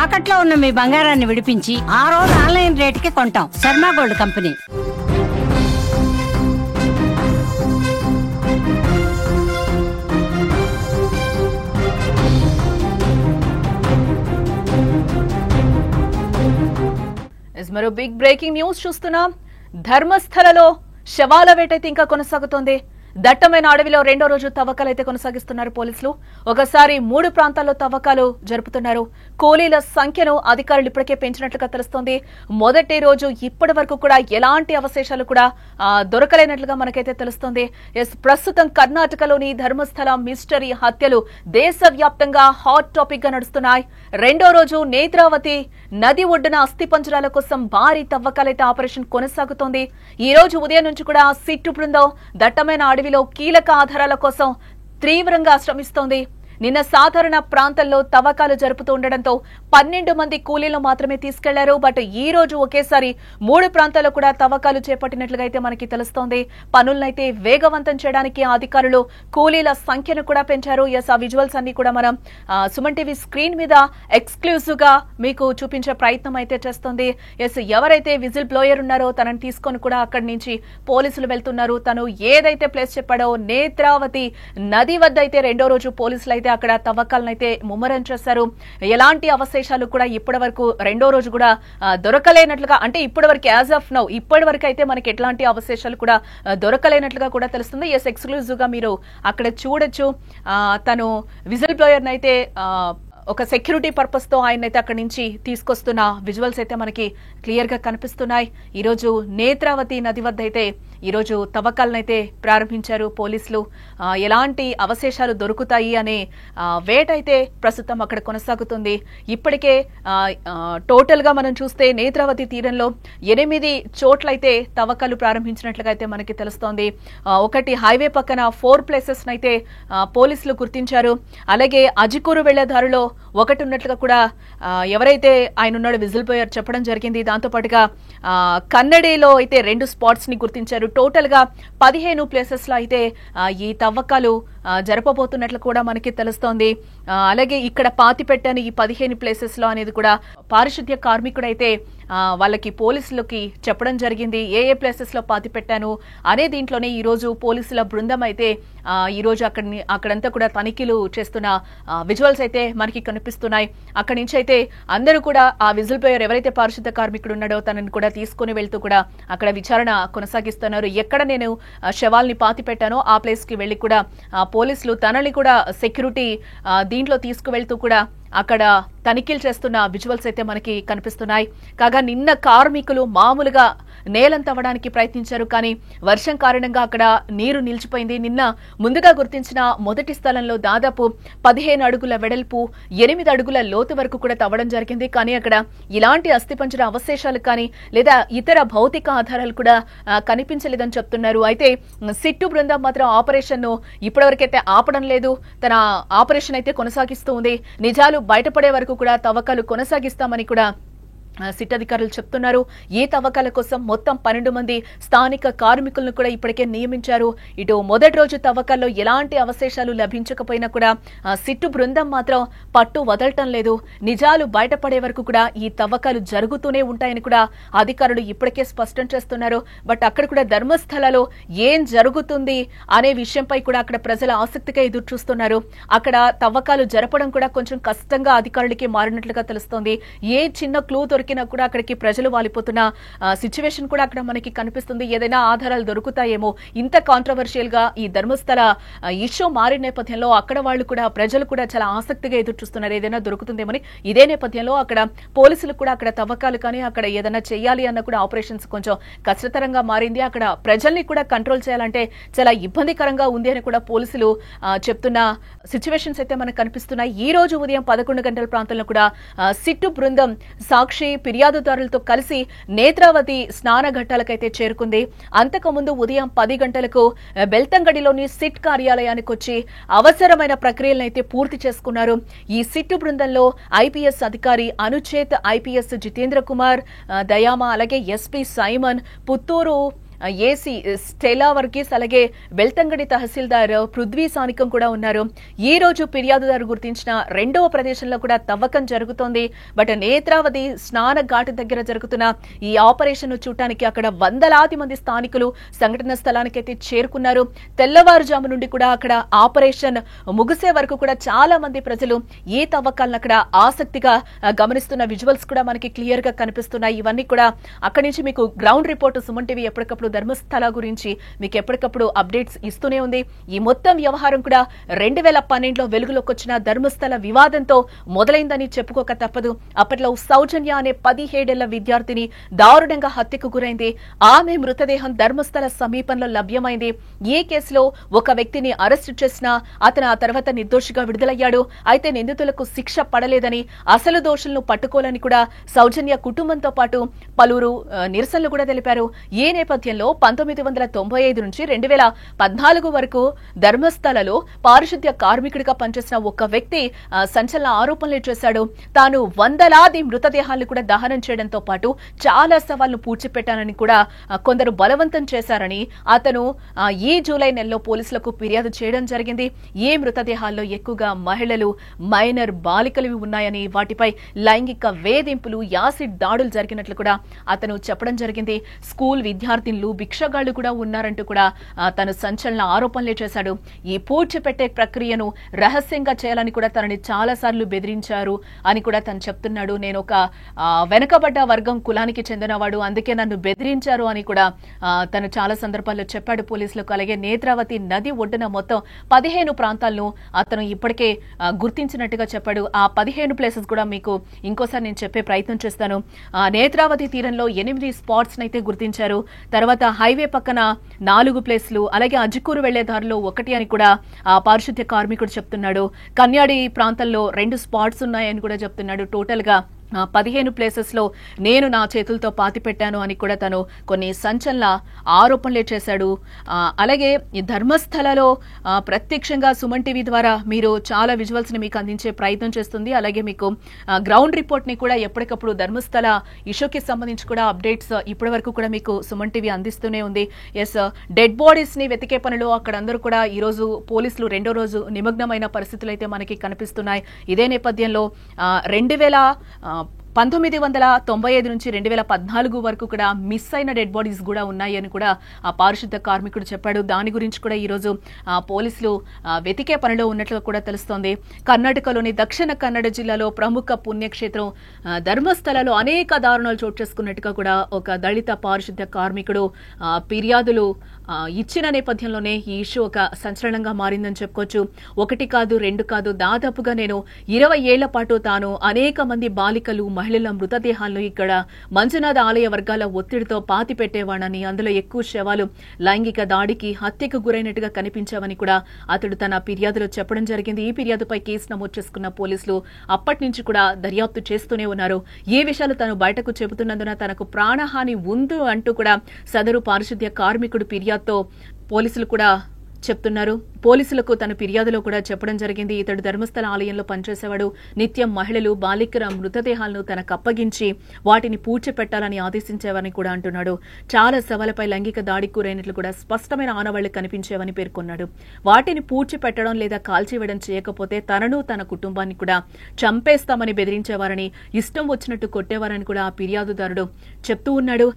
తాకట్లో ఉన్న మీ బంగారాన్ని విడిపించి ఆ రోజు ఆన్లైన్ రేటుకి కొంటాం. Sharma gold company. మరో బిగ్ బ్రేకింగ్ న్యూస్ చూస్తున్నాం. ధర్మస్థలలో శవాల వేటైతే ఇంకా కొనసాగుతోంది. దట్టమైన అడవిలో రెండో రోజు తవ్వకాలైతే కొనసాగిస్తున్నారు పోలీసులు. ఒకసారి 3 ప్రాంతాల్లో తవ్వకాలు జరుపుతున్నారు. కూలీల సంఖ్యను అధికారులు ఇప్పటికే పెంచినట్లుగా తెలుస్తోంది. మొదటి రోజు ఇప్పటి వరకు కూడా ఎలాంటి అవశేషాలు కూడా దొరకలేనట్లుగా మనకైతే తెలుస్తోంది. ప్రస్తుతం కర్ణాటకలోని ధర్మస్థల మిస్టరీ హత్యలు దేశవ్యాప్తంగా హాట్ టాపిక్ గా నడుస్తున్నాయి. రెండో రోజు నేత్రావతి నది ఒడ్డున అస్థిపంజరాల కోసం భారీ తవ్వకాలైతే ఆపరేషన్ కొనసాగుతోంది. ఈ రోజు ఉదయం నుంచి కూడా సిట్టు బృందం దట్టమైన అడవిలో కీలక ఆధారాల కోసం తీవ్రంగా శ్రమిస్తోంది. నిన్న సాధారణ ప్రాంతాల్లో తవ్వకాలు జరుపుతూ ఉండడంతో 12 మంది కూలీలు మాత్రమే తీసుకెళ్లారు. బట్ ఈ రోజు ఒకేసారి 3 ప్రాంతాల్లో కూడా తవ్వకాలు చేపట్టినట్లుగా అయితే మనకి తెలుస్తోంది. పనులనైతే వేగవంతం చేయడానికి అధికారులు కూలీల సంఖ్యను కూడా పెంచారు. ఆ విజువల్స్ అన్ని కూడా మనం సుమన్ టీవీ స్క్రీన్ మీద ఎక్స్క్లూజివ్ గా మీకు చూపించే ప్రయత్నం అయితే చేస్తోంది. ఎవరైతే విజిల్ బ్లోయర్ ఉన్నారో తనని తీసుకొని కూడా అక్కడి నుంచి పోలీసులు వెళ్తున్నారు. తను ఏదైతే ప్లేస్ చెప్పాడో నేత్రావతి నది వద్ద అయితే రెండో రోజు పోలీసులు అక్కడ తవ్వకాలను అయితే ముమ్మరం చేశారు. ఎలాంటి అవశేషాలు కూడా ఇప్పటి వరకు రెండో రోజు కూడా దొరకలేనట్లుగా, అంటే ఇప్పటి వరకు యాజ్ ఆఫ్ నౌ ఇప్పటి వరకు అయితే మనకి ఎట్లాంటి అవశేషాలు కూడా దొరకలేనట్లుగా కూడా తెలుస్తుంది. ఎక్స్క్లూజివ్ గా మీరు అక్కడ చూడొచ్చు. తను విజిల్ బ్లోయర్ అయితే ఒక సెక్యూరిటీ పర్పస్ తో ఆయన అయితే అక్కడి నుంచి తీసుకొస్తున్న విజువల్స్ అయితే మనకి క్లియర్ గా కనిపిస్తున్నాయి. ఈరోజు నేత్రావతి నది వద్ద అయితే ఈరోజు తవ్వకాలను అయితే ప్రారంభించారు పోలీసులు. ఎలాంటి అవశేషాలు దొరుకుతాయి అనే వేట అయితే ప్రస్తుతం అక్కడ కొనసాగుతుంది. ఇప్పటికే టోటల్ గా మనం చూస్తే నేత్రావతి తీరంలో 8 చోట్లయితే తవ్వకాలు ప్రారంభించినట్లుగా అయితే మనకి తెలుస్తోంది. ఒకటి హైవే పక్కన 4 ప్లేసెస్ అయితే పోలీసులు గుర్తించారు. అలాగే అజికూరు వెళ్లే దారిలో ఒకటి ఉన్నట్లుగా కూడా ఎవరైతే ఆయన ఉన్నాడో విజిల్ బ్లోయర్ చెప్పడం జరిగింది. దాంతో పాటుగా కన్నడిలో అయితే 2 స్పాట్స్ ని గుర్తించారు. టోటల్ గా 15 ప్లేసెస్ లో అయితే ఈ తవ్వకాలు జరపబోతున్నట్లు కూడా మనకి తెలుస్తోంది. అలాగే ఇక్కడ పాతిపెట్టాను ఈ 15 ప్లేసెస్ లో అనేది కూడా పారిశుద్ధ్య కార్మికుడైతే వాళ్ళకి పోలీసులకి చెప్పడం జరిగింది. ఏ ప్లేసెస్ లో పాతి పెట్టాను అనే దీంట్లోనే ఈ రోజు పోలీసుల బృందం అయితే ఈ రోజు అక్కడంతా కూడా తనిఖీలు చేస్తున్న విజువల్స్ అయితే మనకి కనిపిస్తున్నాయి. అక్కడి నుంచి అయితే అందరూ కూడా ఆ విజిల్ బ్లోయర్ ఎవరైతే పారిశుద్ధ్య కార్మికుడు ఉన్నాడో తనని కూడా తీసుకుని వెళ్తూ కూడా అక్కడ విచారణ కొనసాగిస్తున్నారు. ఎక్కడ నేను శవాల్ని పాతి పెట్టానో ఆ ప్లేస్ కి వెళ్లి కూడా పోలీసులు తనని కూడా సెక్యూరిటీ దీంట్లో తీసుకువెళ్తూ కూడా అక్కడ తనిఖీలు చేస్తున్న విజువల్స్ అయితే మనకి కనిపిస్తున్నాయి. కాగా నిన్న కార్మికులు మామూలుగా నేలంతవ్వడానికి ప్రయత్నించారు. కానీ వర్షం కారణంగా అక్కడ నీరు నిలిచిపోయింది. నిన్న ముందుగా గుర్తించిన మొదటి స్థలంలో దాదాపు 15 అడుగుల వెడల్పు 8 అడుగుల లోతు వరకు కూడా తవ్వడం జరిగింది. కానీ అక్కడ ఇలాంటి అస్థిపంజర అవశేషాలు కానీ లేదా ఇతర భౌతిక ఆధారాలు కూడా కనిపించలేదని చెప్తున్నారు. అయితే సిట్టు బృందం మాత్రం ఆపరేషన్ ను ఇప్పటివరకైతే ఆపడం లేదు. తన ఆపరేషన్ అయితే కొనసాగిస్తూ ఉంది. నిజాలు బయటపడే వరకు కూడా తవ్వకాలు కొనసాగిస్తామని కూడా సిట్ అధికారులు చెప్తున్నారు. ఈ తవ్వకాల కోసం మొత్తం 12 మంది స్థానిక కార్మికులను కూడా ఇప్పటికే నియమించారు. ఇటు మొదటి రోజు తవ్వకాల్లో ఎలాంటి అవశేషాలు లభించకపోయినా కూడా సిట్టు బృందం మాత్రం పట్టు వదలటం లేదు. నిజాలు బయటపడే వరకు కూడా ఈ తవ్వకాలు జరుగుతూనే ఉంటాయని కూడా అధికారులు ఇప్పటికే స్పష్టం చేస్తున్నారు. బట్ అక్కడ కూడా ధర్మస్థలలో ఏం జరుగుతుంది అనే విషయంపై కూడా అక్కడ ప్రజల ఆసక్తిగా ఎదురు చూస్తున్నారు. అక్కడ తవ్వకాలు జరపడం కూడా కొంచెం కష్టంగా అధికారులకి మారినట్లుగా తెలుస్తోంది. ఏ చిన్న క్లూ కూడా అక్కడికి ప్రజలు వాలిపోతున్న సిచ్యువేషన్ కూడా అక్కడ మనకి కనిపిస్తుంది. ఏదైనా ఆధారాలు దొరుకుతాయేమో, ఇంత కాంట్రవర్షియల్ గా ఈ ధర్మస్థల ఇష్యూ మారిన నేపథ్యంలో అక్కడ వాళ్ళు కూడా ప్రజలు కూడా చాలా ఆసక్తిగా ఎదురు చూస్తున్నారు. ఏదైనా దొరుకుతుందేమని. ఇదే నేపథ్యంలో అక్కడ పోలీసులు కూడా అక్కడ తవ్వకాలు కానీ అక్కడ ఏదైనా చేయాలి అన్న కూడా ఆపరేషన్స్ కొంచెం కష్టతరంగా మారింది. అక్కడ ప్రజల్ని కూడా కంట్రోల్ చేయాలంటే చాలా ఇబ్బందికరంగా ఉంది అని కూడా పోలీసులు చెప్తున్న సిచ్యువేషన్స్ అయితే మనకు కనిపిస్తున్నాయి. ఈ రోజు ఉదయం 11 గంటల ప్రాంతంలో కూడా సిట్టు బృందం సాక్షి ఫిర్యాదుదారులతో కలిసి నేత్రావతి స్నాన ఘట్టాలకైతే చేరుకుంది. అంతకుముందు ఉదయం 10 గంటలకు బెల్తంగడిలోని సిట్ కార్యాలయానికి వచ్చి అవసరమైన ప్రక్రియలనైతే పూర్తి చేసుకున్నారు. ఈ సిట్టు బృందంలో ఐపీఎస్ అధికారి అనుచేత్, ఐపీఎస్ జితేంద్ర కుమార్, దయామా, అలాగే SP Simon, Puttur AC Stella Varghese అలాగే బెల్తంగడి తహసీల్దార్ పృథ్వీ సానికం కూడా ఉన్నారు. ఈ రోజు ఫిర్యాదుదారు గుర్తించిన రెండవ ప్రదేశంలో కూడా తవ్వకం జరుగుతోంది. బట్ నేత్రావతి స్నాన ఘాటు దగ్గర జరుగుతున్న ఈ ఆపరేషన్ ను చూడటానికి అక్కడ వందలాది మంది స్థానికులు సంఘటన స్థలానికైతే చేరుకున్నారు. తెల్లవారుజాము నుండి కూడా అక్కడ ఆపరేషన్ ముగిసే వరకు కూడా చాలా మంది ప్రజలు ఈ తవ్వకాలను అక్కడ ఆసక్తిగా గమనిస్తున్న విజువల్స్ కూడా మనకి క్లియర్ గా కనిపిస్తున్నాయి. ఇవన్నీ కూడా అక్కడి నుంచి మీకు గ్రౌండ్ రిపోర్ట్ సుమన్ టీవీ ఎప్పటికప్పుడు ధర్మస్థల గురించి మీకు ఎప్పటికప్పుడు అప్డేట్స్ ఇస్తూనే ఉంది. ఈ మొత్తం వ్యవహారం కూడా 2012లో వెలుగులోకి వచ్చిన ధర్మస్థల వివాదంతో మొదలైందని చెప్పుకోక తప్పదు. అప్పట్లో సౌజన్య అనే 17 ఏళ్ల విద్యార్థిని దారుణంగా హత్యకు గురైంది. ఆమె మృతదేహం ధర్మస్థల సమీపంలో లభ్యమైంది. ఈ కేసులో ఒక వ్యక్తిని అరెస్టు చేసినా అతను ఆ తర్వాత నిర్దోషిగా విడుదలయ్యాడు. అయితే నిందితులకు శిక్ష పడలేదని, అసలు దోషులను పట్టుకోవాలని కూడా సౌజన్య కుటుంబంతో పాటు పలువురు నిరసనలు కూడా తెలిపారు. ఈ నేపథ్యంలో 1995 నుంచి 2014 వరకు ధర్మస్థలలో పారిశుద్ధ్య కార్మికుడిగా పనిచేసిన ఒక వ్యక్తి సంచలన ఆరోపణలు చేశాడు. తాను వందలాది మృతదేహాలను కూడా దహనం చేయడంతో పాటు చాలా సవాళ్లను పూడ్చిపెట్టానని కూడా కొందరు బలవంతం చేశారని అతను ఈ జూలై నెలలో పోలీసులకు ఫిర్యాదు చేయడం జరిగింది. ఈ మృతదేహాల్లో ఎక్కువగా మహిళలు, మైనర్ బాలికలు ఉన్నాయని, వాటిపై లైంగిక వేధింపులు, యాసిడ్ దాడులు జరిగినట్లు కూడా అతను చెప్పడం జరిగింది. స్కూల్ విద్యార్థినులు, భిక్షగాళ్లు కూడా ఉన్నారంటూ కూడా తను సంచలన ఆరోపణలే చేశాడు. ఈ పూడ్చిపెట్టే ప్రక్రియను రహస్యంగా చేయాలని కూడా తనని చాలా సార్లు బెదిరించారు అని కూడా తను చెప్తున్నాడు. నేను ఒక వెనుకబడ్డ వర్గం కులానికి చెందినవాడు, అందుకే నన్ను బెదిరించారు అని కూడా తను చాలా సందర్భాల్లో చెప్పాడు పోలీసులకు. అలాగే నేత్రావతి నది ఒడ్డున మొత్తం 15 ప్రాంతాలను అతను ఇప్పటికే గుర్తించినట్టుగా చెప్పాడు. ఆ 15 ప్లేసెస్ కూడా మీకు ఇంకోసారి నేను చెప్పే ప్రయత్నం చేస్తాను. నేత్రావతి తీరంలో 8 స్పాట్స్ అయితే గుర్తించారు. తర్వాత హైవే పక్కన 4 ప్లేసులు, అలాగే అజ్కూరు వెళ్లే దారిలో 1 అని కూడా పారిశుద్ధ్య కార్మికుడు చెప్తున్నాడు. కన్యాడి ప్రాంతంలో 2 స్పాట్స్ ఉన్నాయని కూడా చెప్తున్నాడు. టోటల్ గా 15 ప్లేసెస్ లో నేను నా చేతులతో పాతి పెట్టాను అని కూడా తను కొన్ని సంచలన ఆరోపణలే చేశాడు. అలాగే ఈ ధర్మస్థలలో ప్రత్యక్షంగా సుమన్ టీవీ ద్వారా మీరు చాలా విజువల్స్ ని మీకు అందించే ప్రయత్నం చేస్తుంది. అలాగే మీకు గ్రౌండ్ రిపోర్ట్ ని కూడా ఎప్పటికప్పుడు ధర్మస్థల ఇష్యూకి సంబంధించి కూడా అప్డేట్స్ ఇప్పటి వరకు కూడా మీకు సుమన్ టీవీ అందిస్తూనే ఉంది. ఎస్, డెడ్ బాడీస్ ని వెతికే పనిలో అక్కడందరూ కూడా ఈ రోజు పోలీసులు రెండో రోజు నిమగ్నమైన పరిస్థితులు అయితే మనకి కనిపిస్తున్నాయి. ఇదే నేపథ్యంలో 1995 నుంచి 2014 వరకు కూడా మిస్ అయిన డెడ్ బాడీస్ కూడా ఉన్నాయి అని కూడా ఆ పారిశుద్ధ కార్మికుడు చెప్పాడు. దాని గురించి కూడా ఈ రోజు పోలీసులు వెతికే పనిలో ఉన్నట్లు కూడా తెలుస్తోంది. కర్ణాటకలోని దక్షిణ కన్నడ జిల్లాలో ప్రముఖ పుణ్యక్షేత్రం ధర్మస్థలలో అనేక దారుణాలు చోటు చేసుకున్నట్టుగా కూడా ఒక దళిత పారిశుద్ధ కార్మికుడు ఫిర్యాదులు ఇచ్చిన నేపథ్యంలోనే ఈ ఇష్యూ ఒక సంచలనంగా మారిందని చెప్పుకోవచ్చు. 1 కాదు 2 కాదు, దాదాపుగా నేను 20 ఏళ్ల పాటు తాను అనేక మంది బాలికలు, మహిళల మృతదేహాలను ఇక్కడ మంజునాథ ఆలయ వర్గాల ఒత్తిడితో పాతి పెట్టేవాడని, అందులో ఎక్కువ శవాలు లైంగిక దాడికి, హత్యకు గురైనట్టుగా కనిపించావని కూడా అతడు తన ఫిర్యాదులో చెప్పడం జరిగింది. ఈ ఫిర్యాదుపై కేసు నమోదు చేసుకున్న పోలీసులు అప్పటి నుంచి కూడా దర్యాప్తు చేస్తూనే ఉన్నారు. ఈ విషయాలు తను బయటకు చెబుతున్నందున తనకు ప్రాణహాని ఉంది అంటూ కూడా సదరు పారిశుద్ధ్య కార్మికుడు ఫిర్యాదుతో పోలీసులు కూడా చెప్తున్నారు. పోలీసులకు తన ఫిర్యాదులో కూడా చెప్పడం జరిగింది. ఇతడు ధర్మస్థల ఆలయంలో పనిచేసేవాడు. నిత్యం మహిళలు, బాలికల మృతదేహాలను తనకు అప్పగించి వాటిని పూడ్చిపెట్టాలని ఆదేశించేవని కూడా అంటున్నాడు. చాలా శవాలపై లైంగిక దాడికి గురైనట్లు కూడా స్పష్టమైన ఆనవాళ్లు కనిపించేవని పేర్కొన్నాడు. వాటిని పూడ్చిపెట్టడం లేదా కాల్చివేయడం చేయకపోతే తనను, తన కుటుంబాన్ని కూడా చంపేస్తామని బెదిరించేవారని, ఇష్టం వచ్చినట్టు కొట్టేవారని కూడా ఆ ఫిర్యాదుదారుడు చెప్తూ ఉన్నాడు.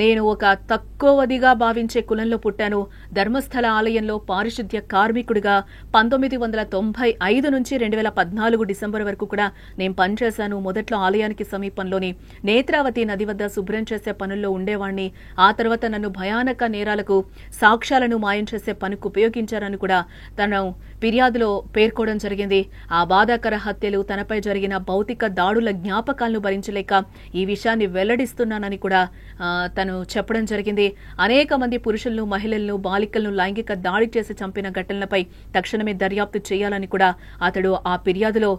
నేను ఒక తక్కువదిగా భావించే కులంలో పుట్టాను. ధర్మస్థల ఆలయంలో పారిశుద్ధ్య కార్మికుడిగా 1995 నుంచి 2014 డిసెంబర్ వరకు కూడా నేను పనిచేశాను. మొదట్లో ఆలయానికి సమీపంలోని నేత్రావతి నది వద్ద శుభ్రం చేసే పనుల్లో ఉండేవాణ్ణి. ఆ తర్వాత నన్ను భయానక నేరాలకు, సాక్ష్యాలను మాయం చేసే పనికి ఉపయోగించారని కూడా తను ఫిర్యాదులో పేర్కోవడం జరిగింది. ఆ బాధాకర హత్యలు, తనపై జరిగిన భౌతిక దాడుల జ్ఞాపకాలను భరించలేక ఈ విషయాన్ని వెల్లడిస్తున్నానని కూడా తను చెప్పడం జరిగింది. అనేక మంది పురుషులను, మహిళలను, బాలికలను లైంగిక దాడి చేసి చంపిన ఘటనలపై తక్షణమే దర్యాప్తు చేయాలని కూడా అతడు ఆ ఫిర్యాదులో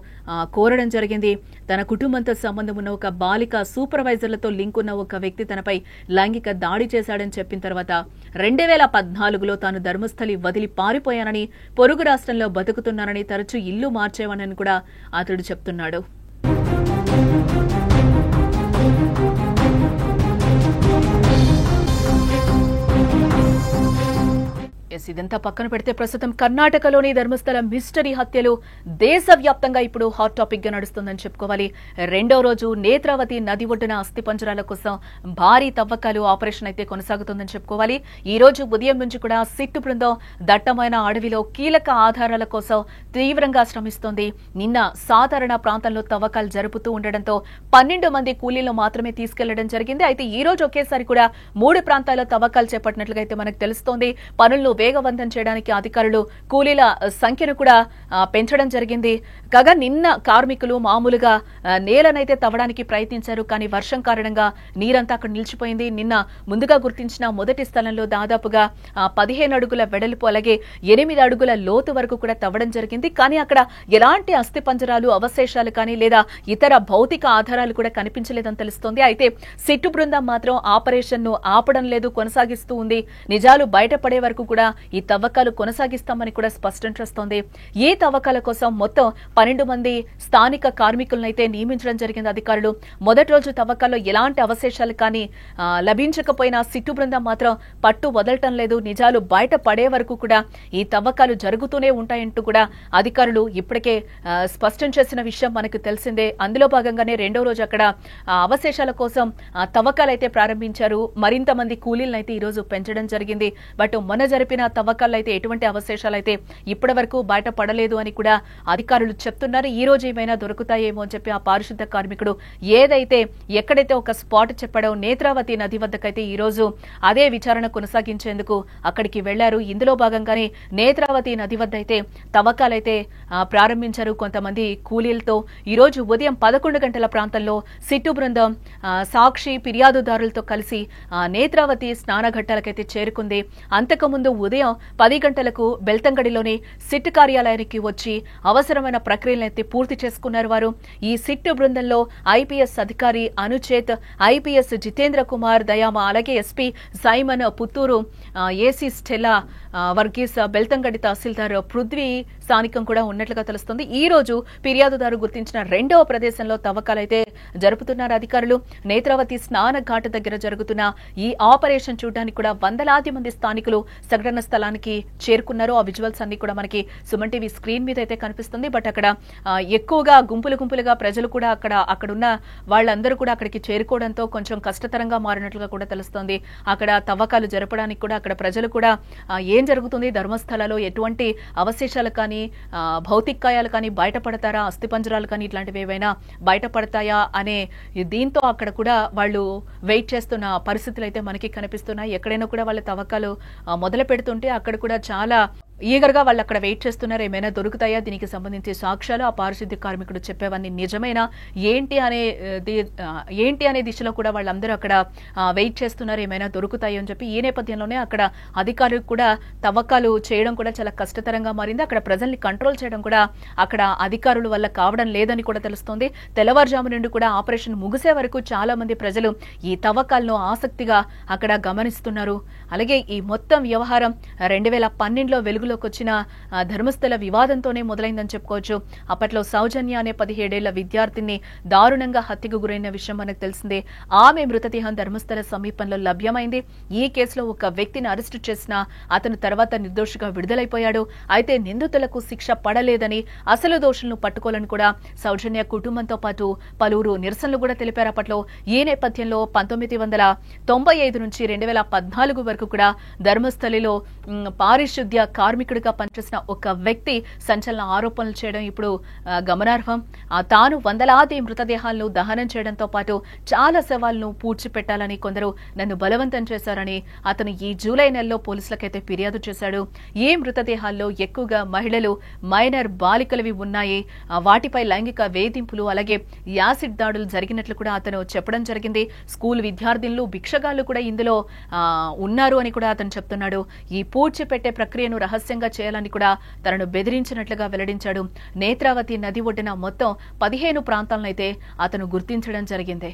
కోరడం జరిగింది. తన కుటుంబంతో సంబంధం ఉన్న ఒక బాలిక సూపర్వైజర్లతో లింక్ ఉన్న ఒక వ్యక్తి తనపై లైంగిక దాడి చేశాడని చెప్పిన తర్వాత 2014లో తాను ధర్మస్థలి వదిలి పారిపోయానని, పొరుగు రాష్ట్రంలో బతుకుతున్నానని, తరచూ ఇల్లు మార్చేవానని కూడా అతడు చెప్తున్నాడు. ఇదంతా పక్కన పెడితే ప్రస్తుతం కర్ణాటకలోని ధర్మస్థల మిస్టరీ హత్యలు దేశవ్యాప్తంగా ఇప్పుడు హాట్ టాపిక్ గా నడుస్తుందని చెప్పుకోవాలి. రెండో రోజు నేత్రావతి నది ఒడ్డున అస్థిపంజరాల కోసం భారీ తవ్వకాలు ఆపరేషన్ అయితే కొనసాగుతుందని చెప్పుకోవాలి. ఈ రోజు ఉదయం నుంచి కూడా సిట్టు బృందం దట్టమైన అడవిలో కీలక ఆధారాల కోసం తీవ్రంగా శ్రమిస్తోంది. నిన్న సాధారణ ప్రాంతంలో తవ్వకాలు జరుపుతూ ఉండడంతో 12 మంది కూలీలను మాత్రమే తీసుకెళ్లడం జరిగింది. అయితే ఈ రోజు ఒకేసారి కూడా 3 ప్రాంతాల్లో తవ్వకాలు చేపట్టినట్లుగా అయితే మనకు తెలుస్తోంది. పనులను వేగవంతం చేయడానికి అధికారులు కూలీల సంఖ్యను కూడా పెంచడం జరిగింది. కాగా నిన్న కార్మికులు మామూలుగా నేలనైతే తవ్వడానికి ప్రయత్నించారు. కానీ వర్షం కారణంగా నీరంతా అక్కడ నిలిచిపోయింది. నిన్న ముందుగా గుర్తించిన మొదటి స్థలంలో దాదాపుగా 15 అడుగుల వెడల్పు అలాగే 8 అడుగుల లోతు వరకు కూడా తవ్వడం జరిగింది. కానీ అక్కడ ఎలాంటి అస్థిపంజరాలు అవశేషాలు కానీ లేదా ఇతర భౌతిక ఆధారాలు కూడా కనిపించలేదని తెలుస్తోంది. అయితే సిట్టు బృందం మాత్రం ఆపరేషన్ ను ఆపడం లేదు, కొనసాగిస్తూ ఉంది. నిజాలు బయటపడే వరకు కూడా ఈ తవ్వకాలు కొనసాగిస్తామని కూడా స్పష్టం చేస్తోంది. ఈ తవ్వకాల కోసం మొత్తం 12 మంది స్థానిక కార్మికులనైతే నియమించడం జరిగింది అధికారులు. మొదటి రోజు తవ్వకాల్లో ఎలాంటి అవశేషాలు కానీ లభించకపోయినా సిట్టు బృందం మాత్రం పట్టు వదలటం లేదు. నిజాలు బయట పడే వరకు కూడా ఈ తవ్వకాలు జరుగుతూనే ఉంటాయంటూ కూడా అధికారులు ఇప్పటికే స్పష్టం చేసిన విషయం మనకు తెలిసిందే. అందులో భాగంగానే రెండో రోజు అక్కడ అవశేషాల కోసం తవ్వకాలైతే ప్రారంభించారు. మరింత మంది కూలీలను అయితే ఈ రోజు పెంచడం జరిగింది. బట్ మొన్న జరిపిన తవ్వకాల్లో అయితే ఎటువంటి అవశేషాలు అయితే ఇప్పటి వరకు బయటపడలేదు అని కూడా అధికారులు చెప్తున్నారు. ఈ రోజు ఏమైనా దొరుకుతాయేమో అని చెప్పి ఆ పారిశుద్ధ కార్మికుడు ఎక్కడైతే ఒక స్పాట్ చెప్పాడో నేత్రావతి నది వద్దకైతే ఈ రోజు అదే విచారణ కొనసాగించేందుకు అక్కడికి వెళ్లారు. ఇందులో భాగంగానే నేత్రావతి నది వద్ద అయితే తవ్వకాలైతే ప్రారంభించారు కొంతమంది కూలీలతో. ఈ రోజు ఉదయం 11 గంటల ప్రాంతంలో సిట్టు బృందం సాక్షి ఫిర్యాదుదారులతో కలిసి నేత్రావతి స్నానఘట్టాలకైతే చేరుకుంది. అంతకుముందు ఉదయం 10 గంటలకు బెల్తంగడిలోని సిట్ కార్యాలయానికి వచ్చి అవసరమైన ప్రక్రియలైతే పూర్తి చేసుకున్నారు వారు. ఈ సిట్ బృందంలో ఐపీఎస్ అధికారి అనుచేత్, ఐపీఎస్ జితేంద్ర కుమార్ దయామ, అలాగే SP Simon Puttur, AC Stella Varghese, Belthangady tahsildar Prithvi స్థానికం కూడా ఉన్నట్లుగా తెలుస్తుంది. ఈ రోజు ఫిర్యాదుదారు గుర్తించిన రెండవ ప్రదేశంలో తవ్వకాలైతే జరుపుతున్నారు అధికారులు. నేత్రావతి స్నాన ఘాట్ దగ్గర జరుగుతున్న ఈ ఆపరేషన్ చూడడానికి కూడా వందలాది మంది స్థానికులు సంఘటన స్థలానికి చేరుకున్నారు. ఆ విజువల్స్ అన్ని కూడా మనకి సుమన్ టీవీ స్క్రీన్ మీద అయితే కనిపిస్తుంది. బట్ అక్కడ ఎక్కువగా గుంపులుగా ప్రజలు కూడా అక్కడున్న వాళ్ళందరూ కూడా అక్కడికి చేరుకోవడంతో కొంచెం కష్టతరంగా మారినట్లుగా కూడా తెలుస్తోంది. అక్కడ తవ్వకాలు జరపడానికి కూడా అక్కడ ప్రజలు కూడా ఏం జరుగుతుంది, ధర్మస్థలలో ఎటువంటి అవశేషాలు కానీ భౌతికాయాలు కానీ బయటపడతారా, అస్థిపంజరాలు కానీ ఇట్లాంటివి ఏవైనా బయటపడతాయా అనే దీంతో అక్కడ కూడా వాళ్ళు వెయిట్ చేస్తున్న పరిస్థితులు అయితే మనకి కనిపిస్తున్నాయి. ఎక్కడైనా కూడా వాళ్ళ తవ్వకాలు మొదలు పెడుతుంటే అక్కడ కూడా చాలా ఈగర్గా వాళ్ళు అక్కడ వెయిట్ చేస్తున్నారు. ఏమైనా దొరుకుతాయా, దీనికి సంబంధించి సాక్ష్యాలు ఆ పారిశుద్ధ్య కార్మికుడు చెప్పేవన్నీ నిజమైనా ఏంటి అనే దిశలో కూడా వాళ్ళందరూ అక్కడ వెయిట్ చేస్తున్నారు. ఏమైనా దొరుకుతాయో అని చెప్పి ఈ నేపథ్యంలోనే అక్కడ అధికారులు కూడా తవ్వకాలు చేయడం కూడా చాలా కష్టతరంగా మారింది. అక్కడ ప్రజల్ని కంట్రోల్ చేయడం కూడా అక్కడ అధికారుల వల్ల కావడం లేదని కూడా తెలుస్తోంది. తెల్లవారుజాము నుండి కూడా ఆపరేషన్ ముగిసే వరకు చాలా మంది ప్రజలు ఈ తవ్వకాలను ఆసక్తిగా అక్కడ గమనిస్తున్నారు. అలాగే ఈ మొత్తం వ్యవహారం 2012లో వెలుగులోకి వచ్చిన ధర్మస్థల వివాదంతోనే మొదలైందని చెప్పుకోవచ్చు. అప్పట్లో సౌజన్య అనే 17 ఏళ్ల విద్యార్థిని దారుణంగా హత్యకు గురైన విషయం మనకు తెలిసిందే. ఆమె మృతదేహం ధర్మస్థల సమీపంలో లభ్యమైంది. ఈ కేసులో ఒక వ్యక్తిని అరెస్టు చేసిన అతను తర్వాత నిర్దోషిగా విడుదలైపోయాడు. అయితే నిందితులకు శిక్ష పడలేదని, అసలు దోషులను పట్టుకోవాలని కూడా సౌజన్య కుటుంబంతో పాటు పలువురు నిరసనలు కూడా తెలిపారు అప్పట్లో. ఈ నేపథ్యంలో 1995 నుంచి 2014 వరకు కూడా ధర్మస్థలిలో పారిశుద్ధ్య కార్మికుడిగా పనిచేసిన ఒక వ్యక్తి సంచలన ఆరోపణలు చేయడం ఇప్పుడు గమనార్హం. తాను వందలాది మృతదేహాలను దహనం చేయడంతో పాటు చాలా శవాలను పూడ్చిపెట్టాలని కొందరు నన్ను బలవంతం చేశారని అతను ఈ జూలై నెలలో పోలీసులకైతే ఫిర్యాదు చేశాడు. ఈ మృతదేహాల్లో ఎక్కువగా మహిళలు, మైనర్ బాలికలవి ఉన్నాయి. వాటిపై లైంగిక వేధింపులు అలాగే యాసిడ్ దాడులు జరిగినట్లు కూడా అతను చెప్పడం జరిగింది. స్కూల్ విద్యార్థినులు, భిక్షగాళ్లు కూడా ఇందులో ఉన్నారు అని కూడా అతను చెప్తున్నాడు. ఈ పూడ్చిపెట్టే ప్రక్రియను రహస్యంగా చేయాలని కూడా తనను బెదిరించినట్లుగా వెల్లడించాడు. నేత్రావతి నది ఒడ్డున మొత్తం 15 ప్రాంతాలనైతే అతను గుర్తించడం జరిగింది.